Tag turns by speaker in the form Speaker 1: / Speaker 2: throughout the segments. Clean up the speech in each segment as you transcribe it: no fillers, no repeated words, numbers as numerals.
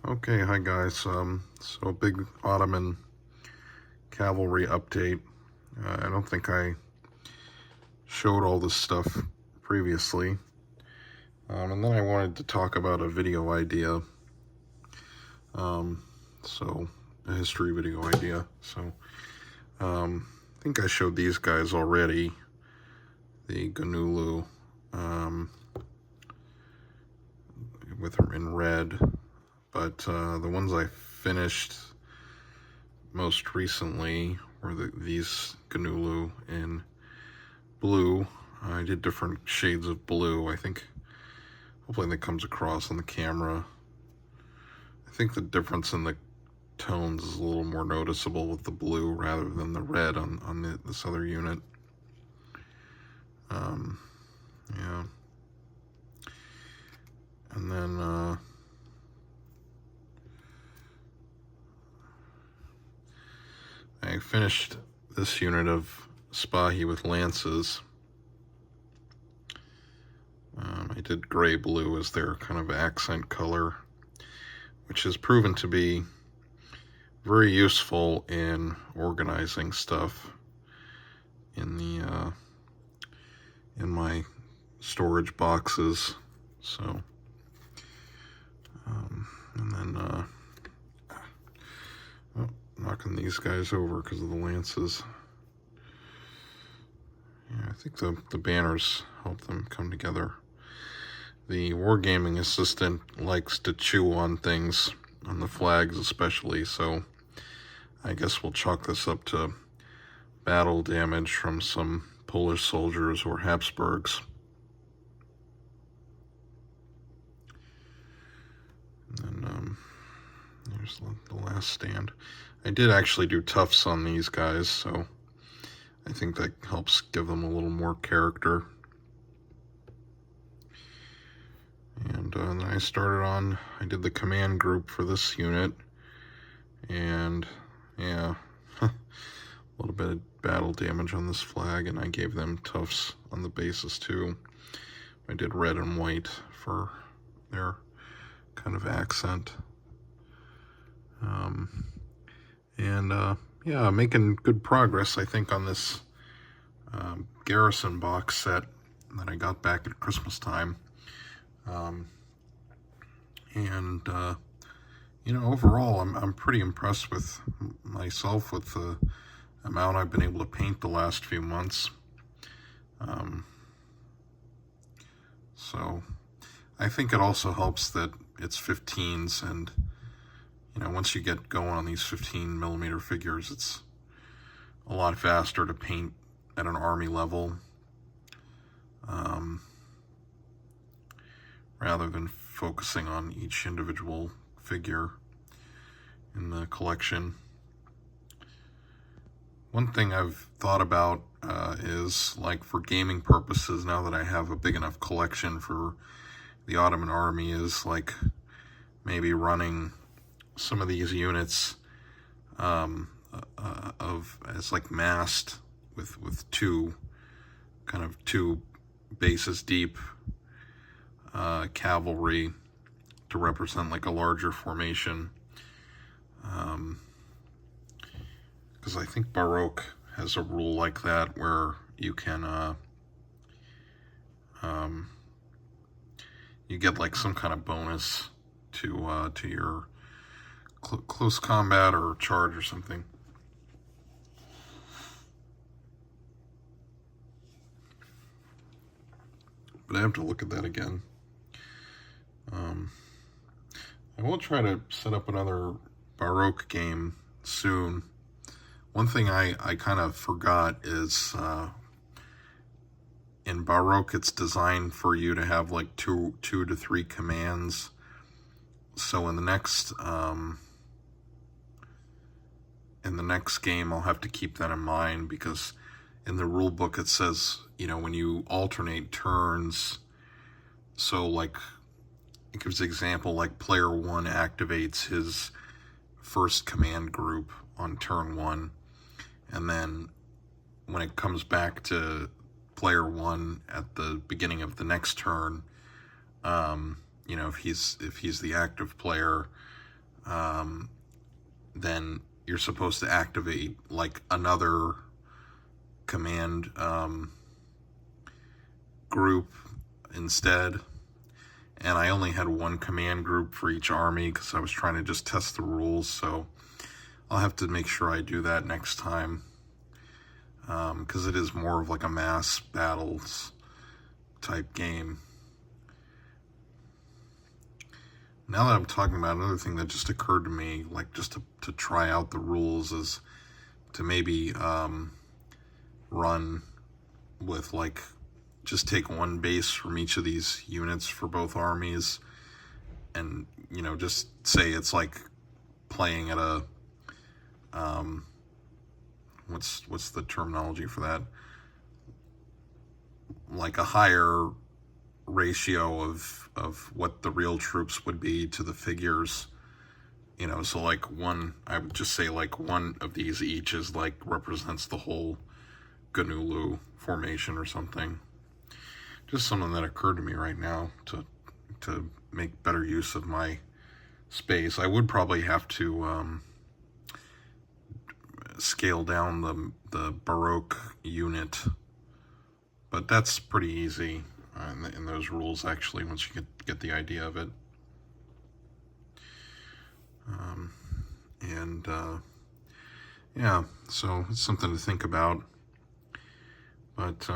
Speaker 1: Okay, hi guys. So big Ottoman cavalry update. I don't think I showed all this stuff previously. And then I wanted to talk about a video idea. So a history video idea. So I think I showed these guys already. The Ganulu with her in red. But the ones I finished most recently were these Ganulu in blue. I did different shades of blue. Hopefully that comes across on the camera. I think the difference in the tones is a little more noticeable with the blue rather than the red on this other unit. Yeah. And then I finished this unit of Spahi with lances. I did gray-blue as their kind of accent color, which has proven to be very useful in organizing stuff in the in my storage boxes. So, and then knocking these guys over because of the lances. Yeah, I think the banners help them come together. The wargaming assistant likes to chew on things, on the flags especially, so I guess we'll chalk this up to battle damage from some Polish soldiers or Habsburgs. And then there's the last stand. I did actually do tufts on these guys, so I think that helps give them a little more character. And then I did the command group for this unit, and yeah, a little bit of battle damage on this flag, and I gave them tufts on the bases too. I did red and white for their kind of accent. Yeah, making good progress, I think, on this garrison box set that I got back at Christmas time. Overall, I'm pretty impressed with myself with the amount I've been able to paint the last few months. So I think it also helps that it's 15s, and once you get going on these 15mm figures, it's a lot faster to paint at an army level, rather than focusing on each individual figure in the collection. One thing I've thought about is, like, for gaming purposes, now that I have a big enough collection for the Ottoman army, is like maybe running some of these units as like massed with two bases deep cavalry to represent like a larger formation, because I think Baroque has a rule like that where you can you get like some kind of bonus to your close combat or charge or something. But I have to look at that again. I will try to set up another Baroque game soon. One thing I kind of forgot is in Baroque, it's designed for you to have like two to three commands. So in the next game, I'll have to keep that in mind, because in the rule book it says, when you alternate turns, so like it gives an example, like player 1 activates his first command group on turn 1, and then when it comes back to player 1 at the beginning of the next turn, if he's the active player, then you're supposed to activate like another command group instead. And I only had one command group for each army because I was trying to just test the rules, so I'll have to make sure I do that next time, because it is more of like a mass battles type game. Now that I'm talking about it, another thing that just occurred to me, like just to try out the rules, is to maybe run with like, just take one base from each of these units for both armies, and, you know, just say it's like playing at a, what's the terminology for that? Like a higher ratio of what the real troops would be to the figures, you know, so like one, I would just say like one of these each is like represents the whole Ganulu formation or something. Just something that occurred to me right now to make better use of my space. I would probably have to scale down the Baroque unit, but that's pretty easy in those rules, actually, once you get the idea of it. Yeah, so it's something to think about. But,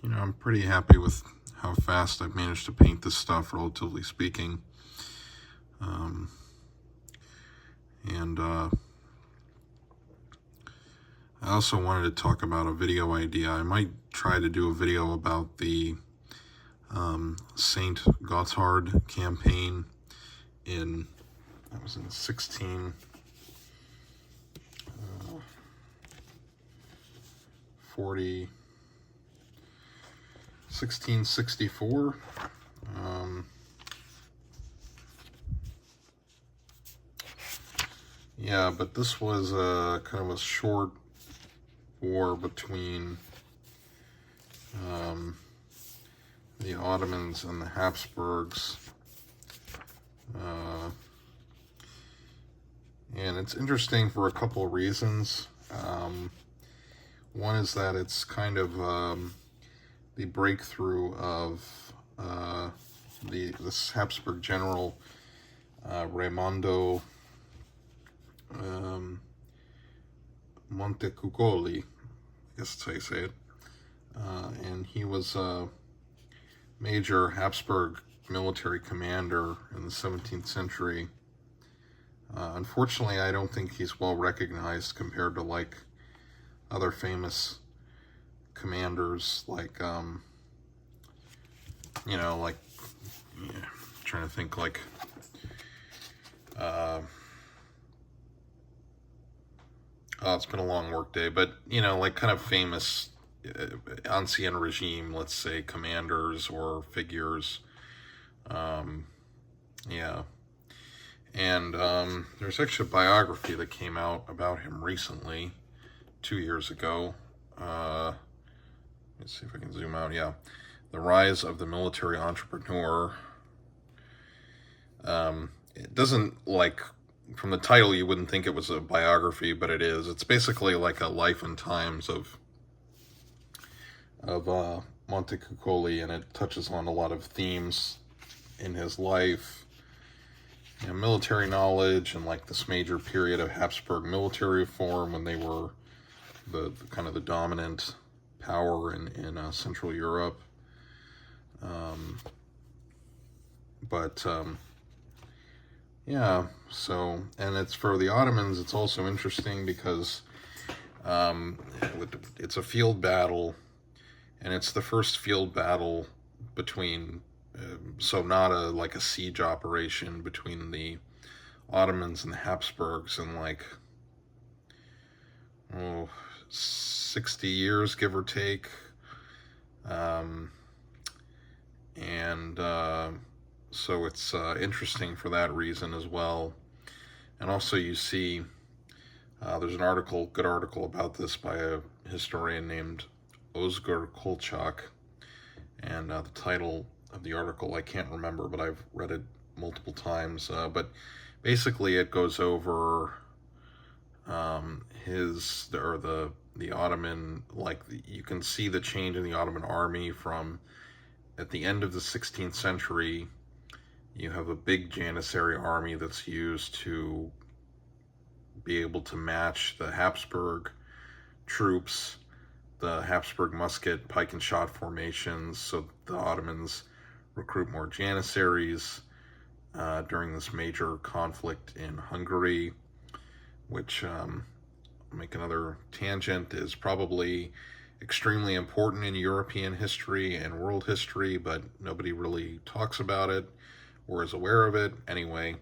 Speaker 1: you know, I'm pretty happy with how fast I've managed to paint this stuff, relatively speaking. I also wanted to talk about a video idea. I might try to do a video about the Saint Gotthard campaign that was in 1664. Yeah, but this was kind of a short war between the Ottomans and the Habsburgs. And it's interesting for a couple of reasons. One is that it's kind of the breakthrough of this Habsburg general, Raimondo Montecuccoli, I guess that's how you say it. And he was a major Habsburg military commander in the 17th century. Unfortunately, I don't think he's well recognized compared to like other famous commanders, like you know, like, yeah, I'm trying to think, like oh, it's been a long work day, but, you know, like kind of famous ancien regime, let's say, commanders or figures. Yeah. And there's actually a biography that came out about him recently, 2 years ago. Let's see if I can zoom out. Yeah. The Rise of the Military Entrepreneur. It doesn't, like, from the title you wouldn't think it was a biography, but it is. It's basically like a life and times of Montecuccoli, and it touches on a lot of themes in his life, you know, military knowledge, and like this major period of Habsburg military reform when they were the kind of the dominant power in Central Europe. Yeah, so, and it's for the Ottomans, it's also interesting because it's a field battle, and it's the first field battle between, so not like a siege operation between the Ottomans and the Habsburgs in like, 60 years, give or take. So it's interesting for that reason as well. And also you see, there's an article, good article about this by a historian named Ozgur Kolchak, and the title of the article I can't remember, but I've read it multiple times. But basically it goes over the Ottoman, like you can see the change in the Ottoman army from at the end of the 16th century. You have a big Janissary army that's used to be able to match the Habsburg troops, the Habsburg musket, pike and shot formations, so the Ottomans recruit more Janissaries during this major conflict in Hungary, which, make another tangent, is probably extremely important in European history and world history, but nobody really talks about it or is aware of it. Anyway,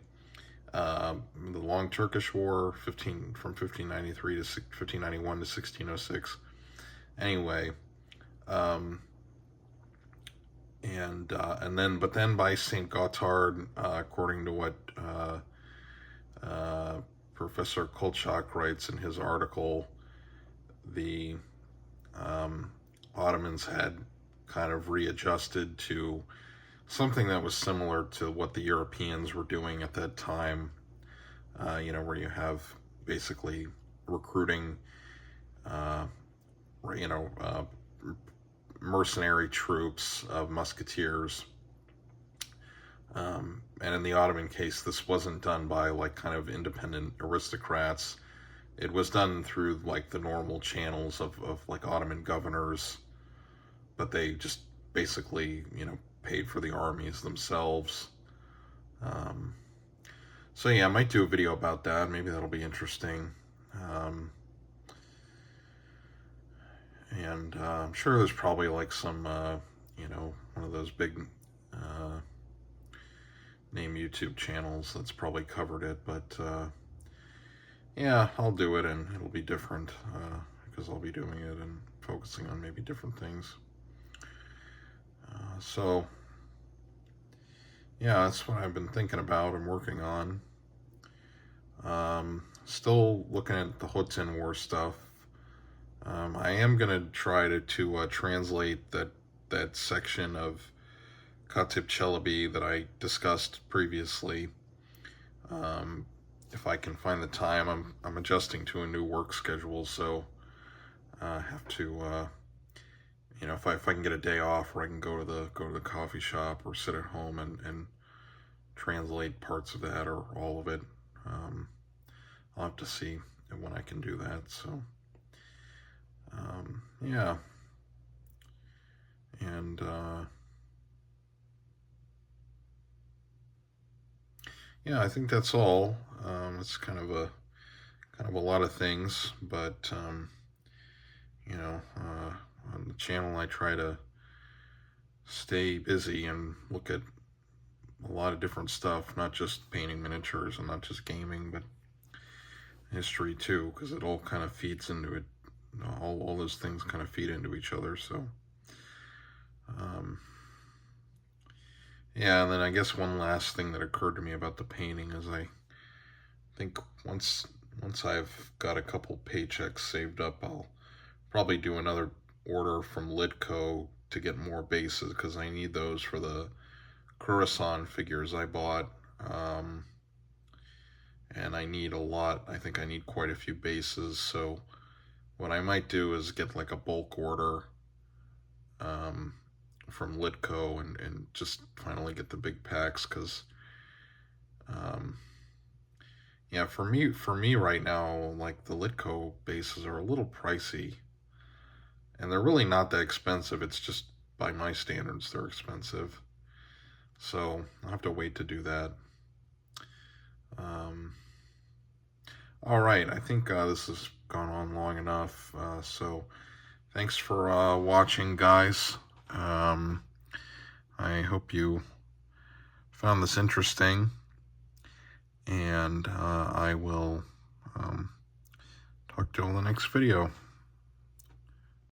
Speaker 1: the Long Turkish War, from 1593 to 1591 to 1606. Anyway, but then by St. Gotthard, according to what Professor Kolchak writes in his article, the Ottomans had kind of readjusted to something that was similar to what the Europeans were doing at that time, where you have basically recruiting, mercenary troops of musketeers. And in the Ottoman case, this wasn't done by like kind of independent aristocrats. It was done through like the normal channels of like Ottoman governors, but they just basically, paid for the armies themselves. So yeah, I might do a video about that. Maybe that'll be interesting. And I'm sure there's probably like some, one of those big name YouTube channels that's probably covered it, but yeah, I'll do it, and it'll be different because I'll be doing it and focusing on maybe different things. So yeah, that's what I've been thinking about and working on. Still looking at the Hotin War stuff. I am going to try to translate that section of Katip Çelebi that I discussed previously. If I can find the time, I'm adjusting to a new work schedule, so I have to, if I can get a day off where I can go to the coffee shop or sit at home and translate parts of that or all of it. I'll have to see when I can do that. So yeah, and yeah, I think that's all. It's kind of a lot of things, but on the channel I try to stay busy and look at a lot of different stuff, not just painting miniatures and not just gaming, but history too, because it all kind of feeds into it. All those things kind of feed into each other. So yeah, and then I guess one last thing that occurred to me about the painting is I think once I've got a couple paychecks saved up, I'll probably do another order from Litco to get more bases, because I need those for the Coruscant figures I bought. And I need a lot. I think I need quite a few bases, so what I might do is get like a bulk order from Litco and just finally get the big packs, because yeah, for me right now, like the Litco bases are a little pricey, and they're really not that expensive. It's just by my standards they're expensive, so I'll have to wait to do that. All right, I think this has gone on long enough, so thanks for watching, guys. I hope you found this interesting, and I will talk to you in the next video.